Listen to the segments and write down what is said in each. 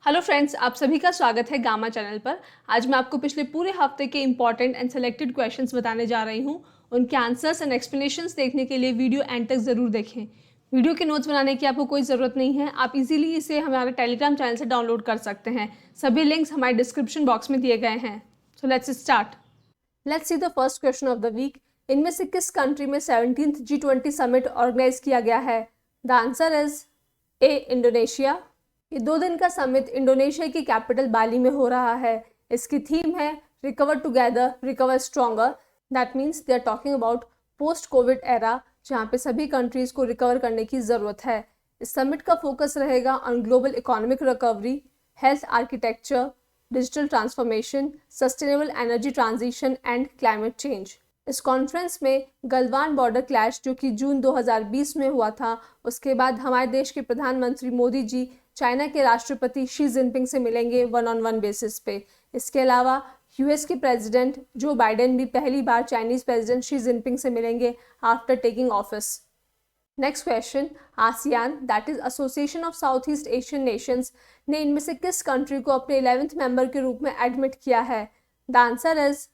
Hello friends, आप सभी का स्वागत है गामा चैनल पर। आज मैं आपको पिछले पूरे हफ्ते के इंपॉर्टेंट एंड सेलेक्टेड क्वेश्चंस बताने जा रही हूं। उनके आंसर्स एंड एक्सप्लेनेशंस देखने के लिए वीडियो एंड तक ज़रूर देखें। वीडियो के नोट्स बनाने की आपको कोई ज़रूरत नहीं है, आप इजीली इसे हमारे टेलीग्राम चैनल से डाउनलोड कर सकते हैं। सभी लिंक्स हमारे डिस्क्रिप्शन बॉक्स में दिए गए हैं। So let's start. Let's see the first question of the week. इनमें से किस कंट्री में 17th G20 समिट ऑर्गेनाइज किया गया है? The answer is A, Indonesia. ये 2 दिन का समिट इंडोनेशिया की कैपिटल बाली में हो रहा है। इसकी थीम है recover together recover stronger. That means they are talking about post COVID era, जहाँ पे सभी कंट्रीज को रिकवर करने की ज़रूरत है। इस समिट का फोकस रहेगा on global economic recovery, health architecture, digital transformation, sustainable energy transition and climate change. इस कॉन्फ्रेंस में गलवान बॉर्डर क्लैश जो कि जून 2020 में हुआ था, उसके बाद हमारे देश के प्रधानमंत्री मोदी जी चाइना के राष्ट्रपति शी जिनपिंग से मिलेंगे 1-on-1 बेसिस पे। इसके अलावा यूएस के प्रेसिडेंट जो बाइडेन भी पहली बार चाइनीज़ प्रेसिडेंट शी जिनपिंग से मिलेंगे after taking office. Next question, ASEAN that is association of South East Asian Nations ने इनमें से किस कंट्री को अपने 11th मेंबर के रूप में एडमिट किया है? The answer is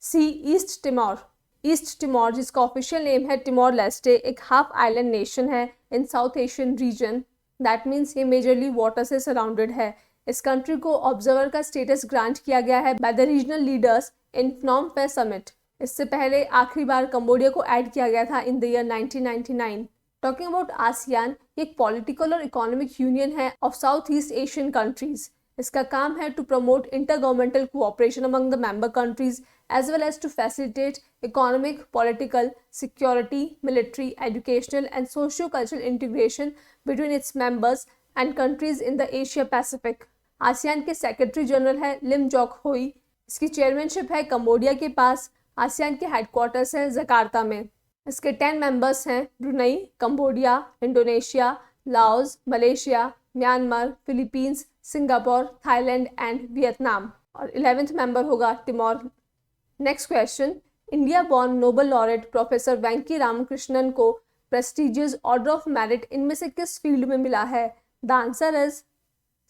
C, East Timor. East Timor, जिसका ऑफिशियल नेम है टिमोर लेस्टे, एक हाफ आइलैंड नेशन है in South Asian region. That means ये मेजरली वाटर से सराउंडेड है। इस कंट्री को ऑब्जर्वर का स्टेटस ग्रांट किया गया है by the regional leaders in Phnom Penh summit. इससे पहले आखिरी बार कंबोडिया को ऐड किया गया था in the year 1999। Talking about ASEAN, ये एक पॉलिटिकल और इकोनॉमिक यूनियन है of South East Asian countries. इसका काम है to promote inter governmental cooperation among the member countries as well as to facilitate economic, political, security, military, educational and socio-cultural integration between its members and countries in the Asia Pacific. ASEAN के secretary general है Lim Jock Hoi. इसकी chairmanship है Cambodia के पास। ASEAN के headquarters हैं Jakarta में। इसके 10 मेंबर्स हैं Brunei, Cambodia, Indonesia, Laos, Malaysia, Myanmar, Philippines, Singapore, Thailand and Vietnam. और 11th मेंबर होगा Timor. Next question, India born Nobel laureate professor Venki Ramakrishnan को प्रेस्टिजियस ऑर्डर ऑफ मेरिट इनमें से किस फील्ड में मिला है? The answer is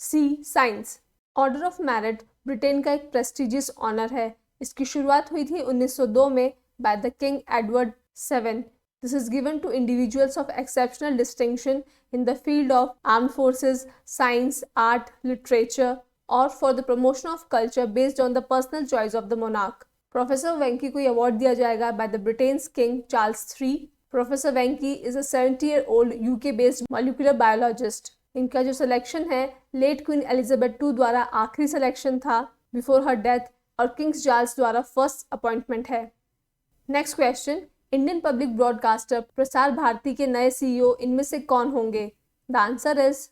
C, science. Order of Merit Britain का एक प्रेस्टिजियस ऑनर है। इसकी शुरुआत हुई थी 1902 में by the king Edward 7। This is given to individuals of exceptional distinction in the field of armed forces, science, art, literature और for the promotion of culture based on the personal choice of the monarch. Professor Venki को award दिया जाएगा by the Britain's king Charles 3। Professor Venki is a 70-year-old UK based molecular biologist. इनका जो selection है late queen Elizabeth 2 द्वारा आखिरी selection था before her death, और किंग्स चार्ल्स द्वारा फर्स्ट अपॉइंटमेंट है। Next question, Indian public broadcaster Prasar Bharati के नए सीईओ इनमें से कौन होंगे? The answer is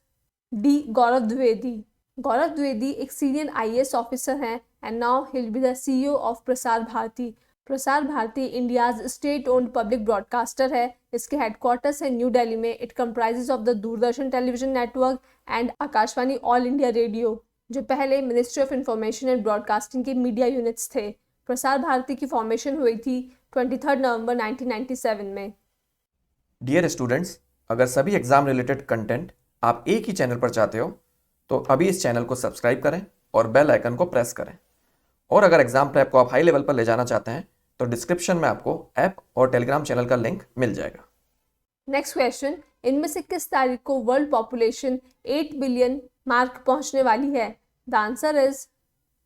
D, Gaurav Dwivedi. Gaurav Dwivedi एक सीनियर IAS ऑफिसर हैं and now he'll be the CEO of Prasar Bharati. Prasar Bharati India's state owned public broadcaster है। इसके हेडक्वार्टर्स है न्यू दिल्ली में। It comprises of the Doordarshan television network and Akashvani All India Radio, जो पहले ministry of information and broadcasting के media units थे। प्रसार भारती की formation हुई थी 23 नवंबर 1997 में। डियर स्टूडेंट्स, अगर सभी एग्जाम रिलेटेड कंटेंट आप एक ही चैनल पर चाहते हो तो अभी इस चैनल को सब्सक्राइब करें और बेल आइकन को प्रेस करें। और अगर एग्जाम प्रेप को आप हाई लेवल पर ले जाना चाहते हैं तो डिस्क्रिप्शन में आपको ऐप और टेलीग्राम चैनल का लिंक मिल जाएगा। नेक्स्ट क्वेश्चन, इनमें से किस तारीख को वर्ल्ड पॉपुलेशन 8 बिलियन मार्क पहुंचने वाली है? The answer is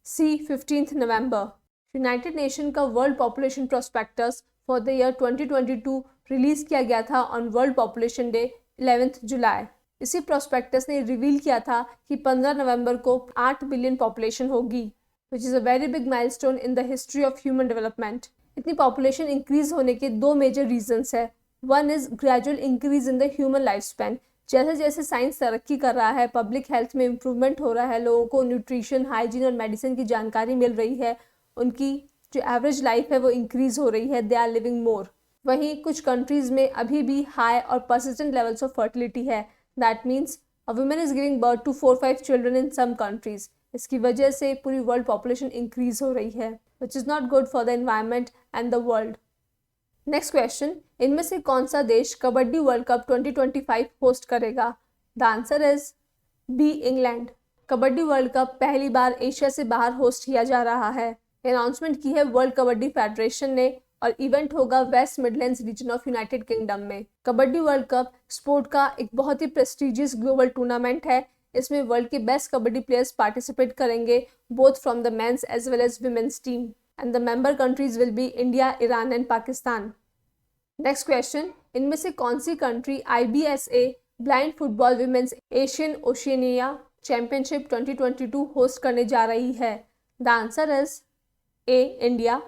C, 15 November. United nation का world population prospectus for the year 2022 release किया गया था on world population day 11 July. इसी प्रोस्पेक्टस ने रिवील किया था कि 15 नवंबर को 8 बिलियन पॉपुलेशन होगी, which is a very big milestone in the history of human development. इतनी पॉपुलेशन इंक्रीज होने के 2 मेजर रीजंस है। One is gradual increase in the human life span. जैसे जैसे साइंस तरक्की कर रहा है, पब्लिक हेल्थ में इम्प्रूवमेंट हो रहा है, लोगों को न्यूट्रिशन, हाइजीन और मेडिसिन की जानकारी मिल रही है, उनकी जो एवरेज लाइफ है वो इंक्रीज हो रही है। They are living more. वहीं कुछ कंट्रीज में अभी भी हाई और परसिस्टेंट लेवल्स ऑफ फर्टिलिटी है। That means a women is giving birth to 4-5 children in some countries. इसकी वजह से पूरी वर्ल्ड पॉपुलेशन इंक्रीज हो रही है, which is not good for the environment and the world. Next question, इनमें से कौन सा देश कबड्डी वर्ल्ड कप 2025 होस्ट करेगा? The answer is B, England. Kabaddi world cup पहली बार एशिया से बाहर होस्ट किया जा रहा है। अनाउंसमेंट की है वर्ल्ड कबड्डी फेडरेशन ने और इवेंट होगा West Midlands region of United Kingdom में। कबड्डी वर्ल्ड कप स्पोर्ट का एक बहुत ही प्रेस्टिजियस ग्लोबल टूर्नामेंट है। इसमें वर्ल्ड के बेस्ट कबड्डी प्लेयर्स पार्टिसिपेट करेंगे, both from the men's as well as women's team, and the member countries will be India, Iran and Pakistan. Next question, इनमें से कौन सी country IBSA blind football women's Asian Oceania championship 2022 host करने जा रही है? The answer is A, India.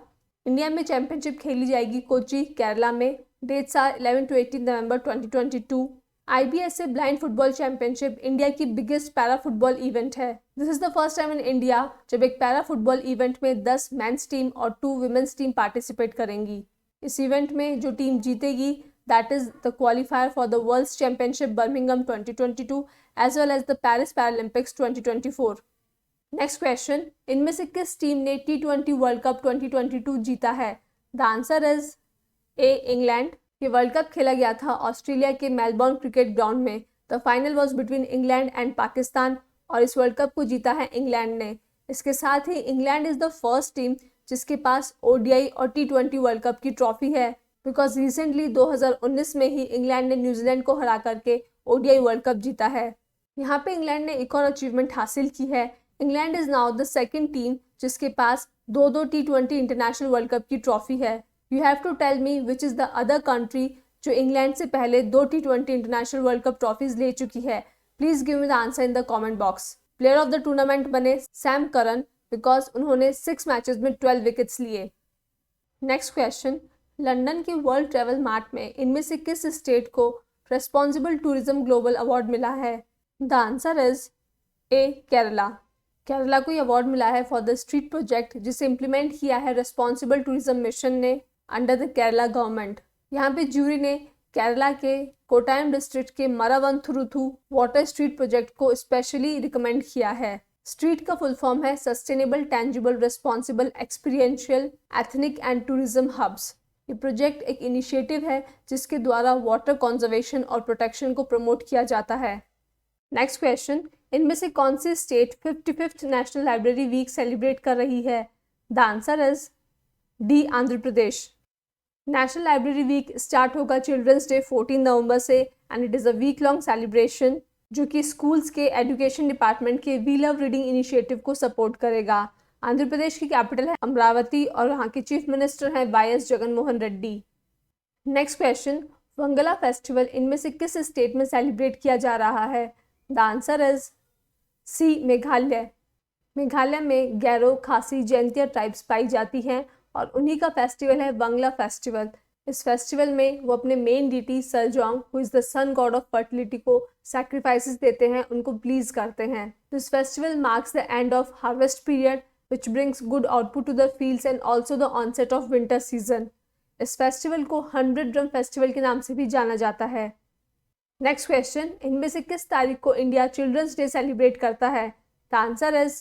India में championship खेली जाएगी कोची, केरला में। Dates are 11 to 18 November 2022। IBSA blind football championship India की बिगेस्ट पैरा फुटबॉल इवेंट है। This is the first time in India जब एक पैरा फुटबॉल इवेंट में 10 मेंस टीम और 2 विमेंस टीम पार्टिसिपेट करेंगी। इस इवेंट में जो टीम जीतेगी that is the qualifier for the worlds championship Birmingham 2022 as well as the Paris Paralympics 2024। Next question, इनमें से किस टीम ने T20 वर्ल्ड कप 2022 जीता है? The answer is A, England. ये वर्ल्ड कप खेला गया था ऑस्ट्रेलिया के मेलबोर्न क्रिकेट ग्राउंड में। The final was between England and Pakistan और इस वर्ल्ड कप को जीता है इंग्लैंड ने। इसके साथ ही England is the first team जिसके पास ODI और T20 वर्ल्ड कप की ट्रॉफी है, बिकॉज रिसेंटली 2019 में ही इंग्लैंड ने न्यूजीलैंड को हरा करके ODI वर्ल्ड कप जीता है। यहाँ पे इंग्लैंड ने एक और अचीवमेंट हासिल की है। England is now the second team जिसके पास 2 T20 इंटरनेशनल वर्ल्ड कप की ट्रॉफी है। You have to tell me which is the other country जो इंग्लैंड से पहले 2 T20 international world cup trophies ले चुकी है। Please give me the answer in the comment box. Player of the tournament बने Sam Curran because उन्होंने 6 matches में 12 wickets लिए। नेक्स्ट क्वेश्चन, लंदन के वर्ल्ड ट्रेवल मार्ट में इनमें से किस स्टेट को रेस्पॉन्सिबल टूरिज्म ग्लोबल अवार्ड मिला है? The answer is A, Kerala. Kerala को ये अवार्ड मिला है फॉर द स्ट्रीट प्रोजेक्ट जिसे इम्प्लीमेंट किया है रेस्पॉन्सिबल टूरिज्म मिशन ने अंडर द केरला गवर्नमेंट। यहाँ पे ज्यूरी ने केरला के कोटायम डिस्ट्रिक्ट के मरावंथुरुथु वाटर स्ट्रीट प्रोजेक्ट को स्पेशली रिकमेंड किया है। स्ट्रीट का फुल फॉर्म है sustainable, tangible, responsible, experiential, ethnic and tourism hubs. ये प्रोजेक्ट एक इनिशिएटिव है जिसके द्वारा वाटर कंजर्वेशन और प्रोटेक्शन को प्रमोट किया जाता है। नेक्स्ट क्वेश्चन, इनमें से कौन सी state 55th national library week celebrate कर रही है? The answer is D, Andhra Pradesh. National library week start होगा चिल्ड्रंस डे 14 नवंबर से and it is a week long celebration जो कि स्कूल्स के एजुकेशन डिपार्टमेंट के वी लव रीडिंग इनिशिएटिव को सपोर्ट करेगा। आंध्र प्रदेश की कैपिटल है अमरावती और वहाँ के चीफ मिनिस्टर हैं YS Jaganmohan Reddy. Next question, Wangala festival इनमें से किस स्टेट में सेलिब्रेट किया जा रहा है? The answer is C, Meghalaya. Meghalaya में गैरो, खासी, जैंतिया ट्राइब्स पाई जाती हैं और उन्हीं का फेस्टिवल है वंगला फेस्टिवल। इस फेस्टिवल में वो अपने main deity Saljong who is the sun god of fertility को सैक्रिफाइसेस देते हैं, उनको प्लीज करते हैं। This festival marks the end of harvest period which brings good output to the fields and also the onset of winter season. इस festival को 100 drum festival के नाम से भी जाना जाता है। नेक्स्ट क्वेश्चन, इनमें से किस तारीख को इंडिया चिल्ड्रंस डे सेलिब्रेट करता है? The answer is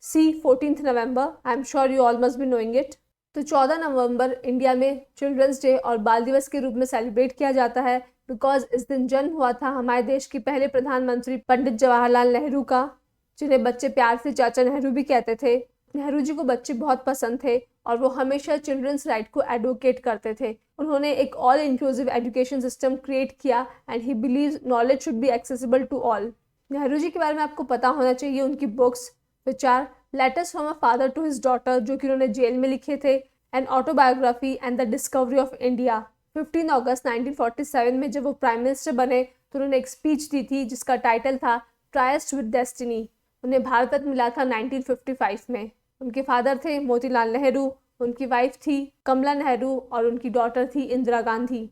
C, 14 November. I am sure you all must be knowing it. तो 14 नवंबर इंडिया में चिल्ड्रंस डे और बाल दिवस के रूप में सेलिब्रेट किया जाता है बिकॉज इस दिन जन्म हुआ था हमारे देश के पहले प्रधानमंत्री पंडित जवाहरलाल नेहरू का, जिन्हें बच्चे प्यार से चाचा नेहरू भी कहते थे। नेहरू जी को बच्चे बहुत पसंद थे और वो हमेशा चिल्ड्रंस राइट को एडवोकेट करते थे। उन्होंने एक all inclusive education system create किया and he believes knowledge should be accessible to all. Nehru ji के बारे में आपको पता होना चाहिए उनकी books which are letters from a father to his daughter जो कि उन्होंने जेल में लिखे थे, and autobiography and the discovery of India. 15 अगस्त 1947 में जब वो प्राइम मिनिस्टर बने तो उन्होंने एक स्पीच दी थी जिसका टाइटल था ट्रायस्ट विद डेस्टिनी। उन्हें भारत रत्न मिला था 1955 में। उनके फादर थे मोतीलाल नेहरू, उनकी वाइफ थी कमला नेहरू और उनकी डॉटर थी इंदिरा गांधी।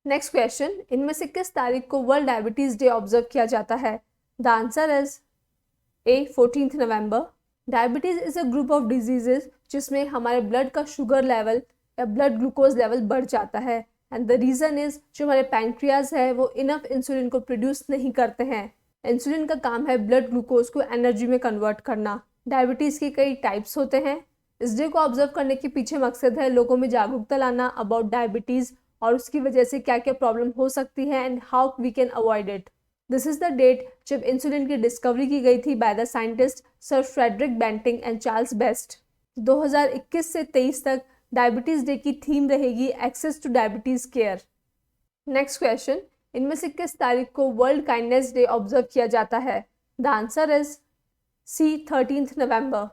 नेक्स्ट क्वेश्चन, इनमें से किस तारीख को वर्ल्ड डायबिटीज़ डे ऑब्जर्व किया जाता है? The answer is A, 14 November. Diabetes is a group of diseases जिसमें हमारे ब्लड का शुगर लेवल या ब्लड ग्लूकोज लेवल बढ़ जाता है, एंड द रीज़न इज़ जो हमारे पैंक्रियाज है वो इनफ इंसुलिन को प्रोड्यूस नहीं करते हैं। इंसुलिन का काम है ब्लड ग्लूकोज को एनर्जी में कन्वर्ट करना। डायबिटीज़ के कई टाइप्स होते हैं। इस डे को ऑब्जर्व करने के पीछे मकसद है लोगों में जागरूकता लाना अबाउट डायबिटीज़ और उसकी वजह से क्या क्या प्रॉब्लम हो सकती है and how we can avoid it. This is the date जब इंसुलिन की डिस्कवरी की गई थी by the scientist sir Frederick Banting and Charles Best. 2021 से 23 तक डायबिटीज डे की थीम रहेगी access to diabetes care. Next question, इनमें से किस तारीख को वर्ल्ड काइंडनेस डे ऑब्जर्व किया जाता है? The answer is C 13 November.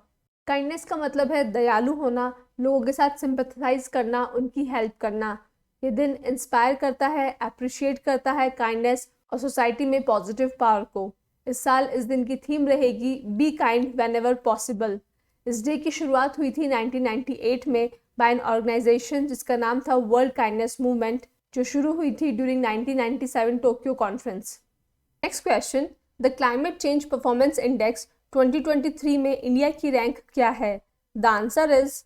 Kindness का मतलब है दयालु होना, लोगों के साथ सिंपैथाइज करना, उनकी हेल्प करना। ये दिन इंस्पायर करता है, अप्रिशिएट करता है काइंडनेस और सोसाइटी में पॉजिटिव पावर को। इस साल इस दिन की थीम रहेगी be kind when ever possible. इस डे की शुरुआत हुई थी 1998 में बाय एन ऑर्गेनाइजेशन जिसका नाम था वर्ल्ड काइंडनेस मूवमेंट, जो शुरू हुई थी during 1997 Tokyo conference. Next question, the climate change performance index 2023 में इंडिया की रैंक क्या है? The answer is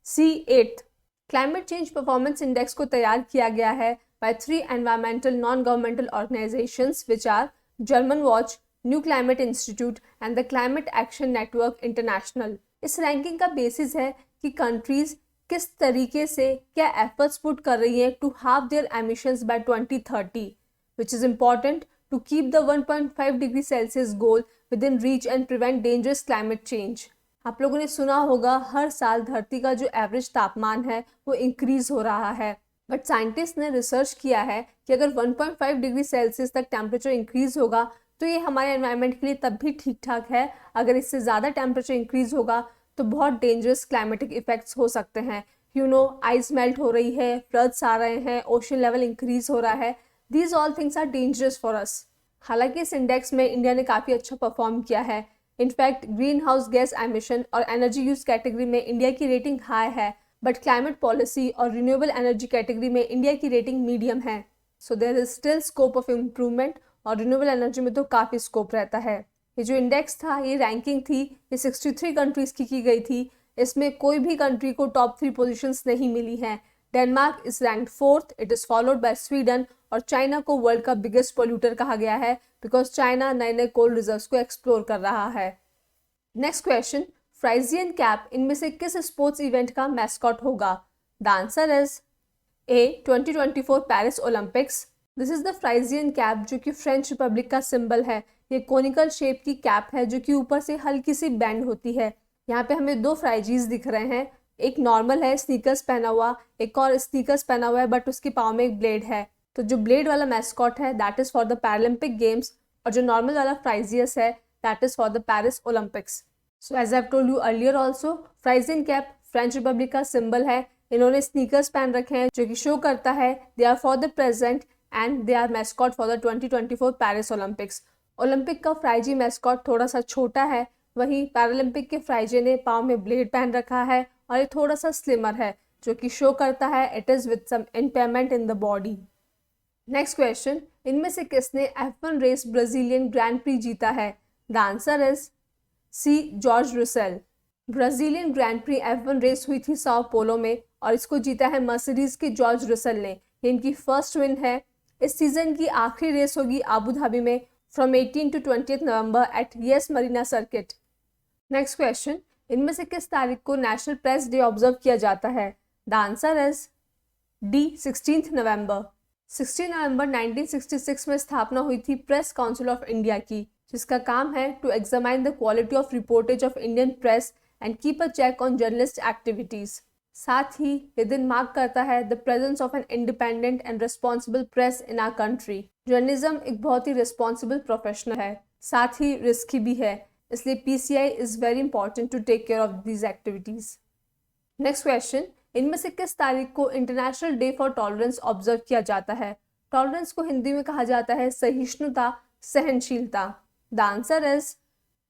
C 8th। Climate change performance index को तैयार किया गया है by 3 environmental non governmental organisations which are German Watch, New Climate Institute and the Climate Action Network International. इस रैंकिंग का बेसिस है कि कंट्रीज किस तरीके से क्या एफर्ट्स पुट कर रही हैं to half their emissions by 2030, which is important to keep the 1.5 degree Celsius goal within reach and prevent dangerous climate change. आप लोगों ने सुना होगा हर साल धरती का जो एवरेज तापमान है वो इंक्रीज हो रहा है, बट साइंटिस्ट ने रिसर्च किया है कि अगर 1.5 डिग्री सेल्सियस तक टेम्परेचर इंक्रीज होगा तो ये हमारे एनवायरनमेंट के लिए तब भी ठीक ठाक है। अगर इससे ज़्यादा टेम्परेचर इंक्रीज होगा तो बहुत डेंजरस क्लाइमेटिक इफेक्ट्स हो सकते हैं। आइस मेल्ट हो रही है, फ्लड्स आ रहे हैं, ओशन लेवल इंक्रीज हो रहा है। These all things are dangerous for us। हालांकि इस इंडेक्स में इंडिया ने काफ़ी अच्छा परफॉर्म किया है। In fact greenhouse gas emission और एनर्जी यूज कैटेगरी में इंडिया की रेटिंग हाई है, बट क्लाइमेट पॉलिसी और रिन्यूएबल एनर्जी कैटेगरी में इंडिया की रेटिंग मीडियम है। So there is still scope of improvement और रिन्यूएबल एनर्जी में तो काफ़ी स्कोप रहता है। ये जो इंडेक्स था, ये रैंकिंग थी, ये 63 कंट्रीज़ की गई थी। इसमें कोई भी कंट्री को टॉप 3 पोजीशंस नहीं मिली हैं। Denmark is ranked 4th, it is followed by Sweden, और चाइना को वर्ल्ड का बिगेस्ट पोल्यूटर कहा गया है बिकॉज चाइना नए नए कोल रिजर्व्स को एक्सप्लोर कर रहा है। नेक्स्ट क्वेश्चन, फ्राइजियन कैप इनमें से किस स्पोर्ट्स इवेंट का मैस्कॉट होगा? The answer is A 2024 Paris Olympics. This is the Friesian cap जो कि फ्रेंच रिपब्लिक का सिंबल है। ये कोनिकल शेप की कैप है जो कि ऊपर से हल्की सी बैंड होती है। यहाँ पे हमें 2 फ्राइजीज दिख रहे हैं, एक नॉर्मल है स्नीकर्स पहना हुआ, एक और स्नीकर्स पहना हुआ है बट उसके पाँव में एक ब्लेड है। तो जो ब्लेड वाला मैस्कॉट है that is for the Paralympic games, और जो नॉर्मल वाला फ्राइजियस है that is for the Paris Olympics. So as I have told you earlier also, Phrygian cap French Republic का सिंबल है। इन्होंने स्नीकर्स पहन रखे हैं जो कि शो करता है they are for the present and they are mascot for the 2024 Paris Olympics. Olympic का फ्राइजी मैस्कॉट थोड़ा सा छोटा है, वहीं पैरालंपिक के फ्राइजे ने पाँव में ब्लेड पहन रखा है और ये थोड़ा सा स्लिमर है जो कि शो करता है it is with some impairment in the body. Next question, इनमें से किसने F1 race Brazilian grand prix जीता है? The answer is C George Russell. Brazilian grand prix F1 race हुई थी साओ पोलो में और इसको जीता है मर्सिडीज के जॉर्ज रसेल ने। ये इनकी फर्स्ट विन है। इस सीजन की आखिरी रेस होगी आबू धाबी में from 18 to 20 November at Yas Marina circuit. Next question, इनमें से किस तारीख को नेशनल प्रेस डे ऑब्जर्व किया जाता है? द आंसर इज डी 16 नवंबर। 16 नवंबर 1966 में स्थापना हुई थी प्रेस काउंसिल ऑफ इंडिया की, जिसका काम है to examine the quality of reportage of Indian press and keep a check on journalist activities. साथ ही ये दिन मार्क करता है the presence of an independent and responsible press in our country. Journalism एक बहुत ही रिस्पॉन्सिबल प्रोफेशन है, साथ ही रिस्की भी है, इसलिए PCI is very important to take care of these activities. Next question, इनमें से किस तारीख को international day for tolerance observe किया जाता है? टॉलरेंस को हिंदी में कहा जाता है सहिष्णुता, सहनशीलता। The answer is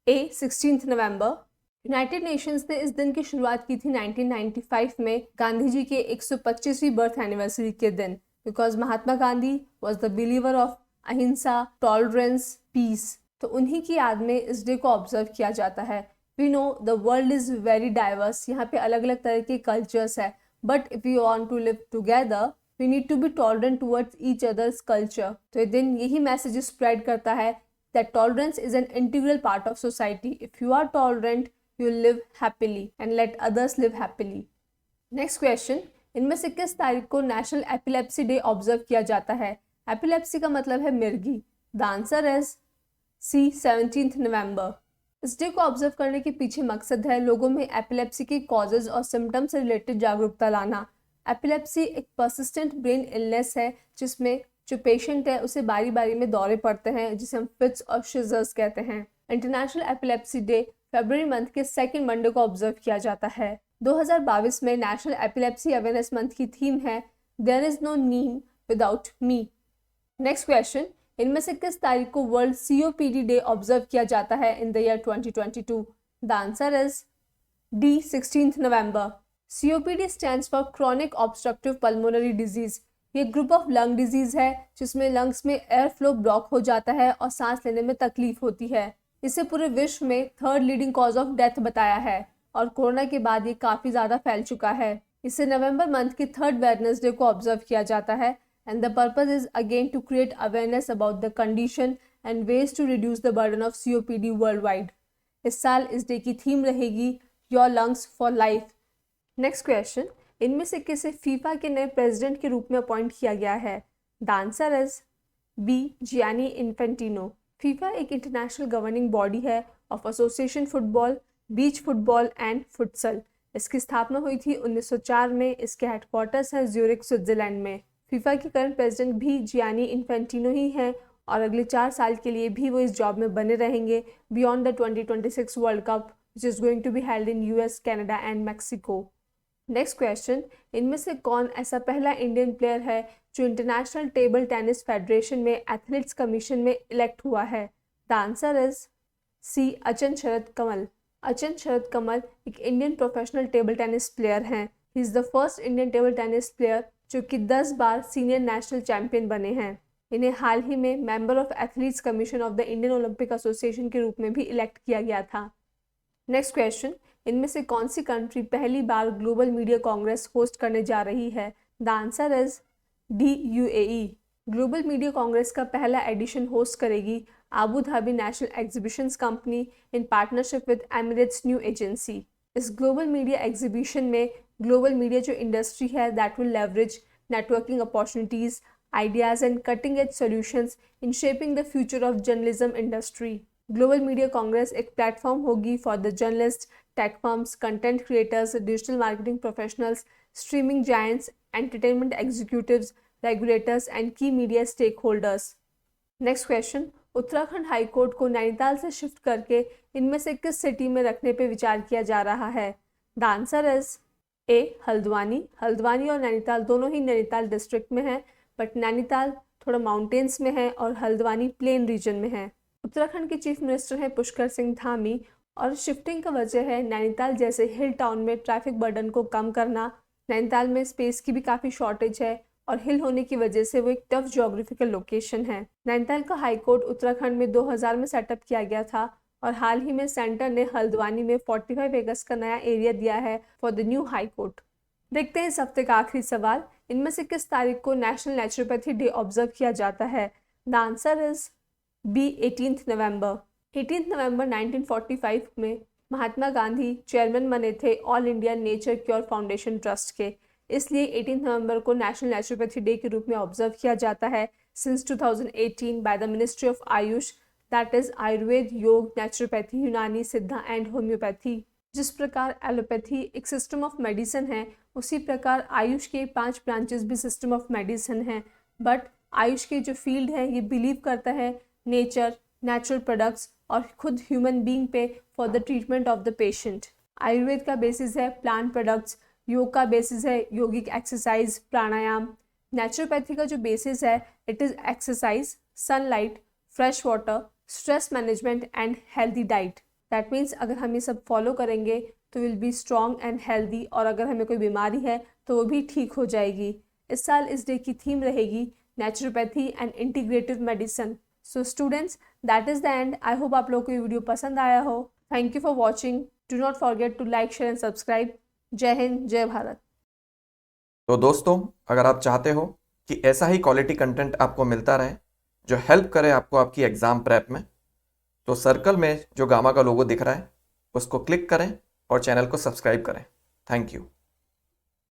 A 16 November. United Nations ने इस दिन की शुरुआत की थी 1995 में गांधी जी के 125वीं बर्थ एनिवर्सरी के दिन, because Mahatma Gandhi was the believer of अहिंसा, टॉलरेंस, पीस। तो उन्हीं की याद में इस डे को ऑब्जर्व किया जाता है। We know the world is very diverse, यहाँ पे अलग अलग तरह के कल्चर्स है, but if you want to live together we need to be tolerant towards each others culture. तो ये दिन यही मैसेज स्प्रेड करता है that tolerance is an integral part of society. If you are tolerant you live happily and let others live happily. Next question, इनमें से किस तारीख को नेशनल एपिलेप्सी डे ऑब्जर्व किया जाता है? एपिलेप्सी का मतलब है मिर्गी। द आंसर इज सी 17 नवंबर। इस डे को ऑब्जर्व करने के पीछे मकसद है लोगों में एपिलेप्सी के कॉजेज और सिम्टम्स से रिलेटेड जागरूकता लाना। एपिलेप्सी एक परसिस्टेंट ब्रेन इलनेस है जिसमें जो पेशेंट है उसे बारी बारी में दौरे पड़ते हैं, जिसे हम फिट्स और शिजर्स कहते हैं। इंटरनेशनल एपिलेप्सी डे फरवरी मंथ के सेकेंड मंडे को ऑब्जर्व किया जाता है। 2022 में नेशनल एपिलेप्सी अवेयरनेस मंथ की थीम है there is no name without me. Next question, इनमें से किस तारीख को वर्ल्ड COPD डे ऑब्जर्व किया जाता है इन the year 2022? The answer is D 16 November. COPD stands for chronic obstructive pulmonary disease. ये ग्रुप ऑफ लंग डिजीज है जिसमें लंग्स में एयर फ्लो ब्लॉक हो जाता है और सांस लेने में तकलीफ होती है। इसे पूरे विश्व में third leading cause of death बताया है और कोरोना के बाद ये काफ़ी ज़्यादा फैल चुका है। इसे नवंबर मंथ के थर्ड वेडनेसडे को ऑब्जर्व किया जाता है and the purpose is again to create awareness about the condition and ways to reduce the burden of COPD worldwide. इस साल इस डे की थीम रहेगी Your Lungs for Life. Next question, इनमें से किसे फीफा के नए प्रेसिडेंट के रूप में अपॉइंट किया गया है? The answer is B Gianni Infantino. FIFA एक इंटरनेशनल गवर्निंग बॉडी है of association football, beach football and futsal. इसकी स्थापना हुई थी 1904 में। इसके हेडक्वार्टर्स हैं ज्यूरिख, स्विट्जरलैंड में। फीफा के करंट प्रेसिडेंट भी जियानी इन्फेंटिनो ही हैं और अगले 4 साल के लिए भी वो इस जॉब में बने रहेंगे beyond the 2026 world cup which is going to be held in US, Canada and Mexico. Next question, इनमें से कौन ऐसा पहला इंडियन प्लेयर है जो इंटरनेशनल टेबल टेनिस फेडरेशन में एथलीट्स कमीशन में इलेक्ट हुआ है? The answer is C Achanta Sharath Kamal. Achanta Sharath Kamal एक Indian professional table tennis player हैं। He is the first Indian table tennis player जो कि 10 बार सीनियर नेशनल चैंपियन बने हैं। इन्हें हाल ही में member of athletes commission of the Indian Olympic association के रूप में भी इलेक्ट किया गया था। नेक्स्ट क्वेश्चन, इनमें से कौन सी कंट्री पहली बार ग्लोबल मीडिया कांग्रेस होस्ट करने जा रही है? The answer is D UAE। Global media Congress का पहला एडिशन होस्ट करेगी Abu Dhabi national exhibitions company in partnership with Emirates new agency. इस ग्लोबल मीडिया एग्जीबिशन में ग्लोबल मीडिया जो इंडस्ट्री है that will leverage networking opportunities, ideas and cutting edge solutions in shaping the future of journalism industry. Global media Congress एक platform होगी for the journalist, tech firms, content creators, digital marketing professionals, streaming giants, entertainment executives, regulators and key media stakeholders. Next question, Uttarakhand high court को नैनीताल से shift करके इनमें से किस city में रखने पर विचार किया जा रहा है? द आंसर इज ए हल्द्वानी। हल्द्वानी और नैनीताल दोनों ही नैनीताल डिस्ट्रिक्ट में है, बट नैनीताल थोड़ा माउंटेन्स में है और हल्द्वानी प्लेन रीजन में है। उत्तराखंड के चीफ मिनिस्टर हैं पुष्कर सिंह धामी और शिफ्टिंग का वजह है नैनीताल जैसे हिल टाउन में ट्रैफिक बर्डन को कम करना। नैनीताल में स्पेस की भी काफ़ी शॉर्टेज है और हिल होने की वजह से वो एक टफ ज्योग्राफिकल लोकेशन है। नैनीताल का हाई कोर्ट उत्तराखंड में 2000 में सेटअप किया गया था और हाल ही में सेंटर ने हल्द्वानी में 45 एकर्स का नया एरिया दिया है for the new high court. देखते हैं इस हफ्ते का आखिरी सवाल, इनमें से किस तारीख को नेशनल नेचुरोपैथी डे ऑब्जर्व किया जाता है? द आंसर इज बी 18 नवंबर। 18 नवंबर 1945 में महात्मा गांधी चेयरमैन बने थे all India nature cure foundation trust के, इसलिए 18 नवंबर को नेशनल नेचुरोपैथी डे के रूप में ऑब्जर्व किया जाता है since 2018 by the ministry of Ayush, that is Ayurveda, योग, नेचुरोपैथी, यूनानी, सिद्धा एंड होम्योपैथी। जिस प्रकार एलोपैथी एक सिस्टम ऑफ मेडिसिन है, उसी प्रकार आयुष के 5 ब्रांचेस भी सिस्टम ऑफ मेडिसिन हैं, बट आयुष के जो फील्ड है ये बिलीव करता है नेचर, नेचुरल प्रोडक्ट्स और खुद ह्यूमन बीइंग पे for the treatment of the patient. Ayurveda का बेसिस है प्लांट प्रोडक्ट्स, योग का बेसिस है योगिक एक्सरसाइज, प्राणायाम। नेचुरोपैथी का जो बेसिस है it is exercise, sunlight, fresh water, stress management and healthy diet. That means अगर हम ये सब फॉलो करेंगे तो will be strong and healthy, और अगर हमें कोई बीमारी है तो वो भी ठीक हो जाएगी। इस साल इस डे की थीम रहेगी naturopathy and integrative medicine. So students, that is the end. I hope आप लोगों को ये वीडियो पसंद आया हो। Thank you for watching. Do not forget to like, share and subscribe. जय हिंद, जय भारत। तो दोस्तों, अगर आप चाहते हो कि ऐसा ही क्वालिटी कंटेंट आपको मिलता रहे जो हेल्प करे आपको आपकी एग्ज़ाम प्रेप में, तो सर्कल में जो गामा का लोगो दिख रहा है उसको क्लिक करें और चैनल को सब्सक्राइब करें। Thank you.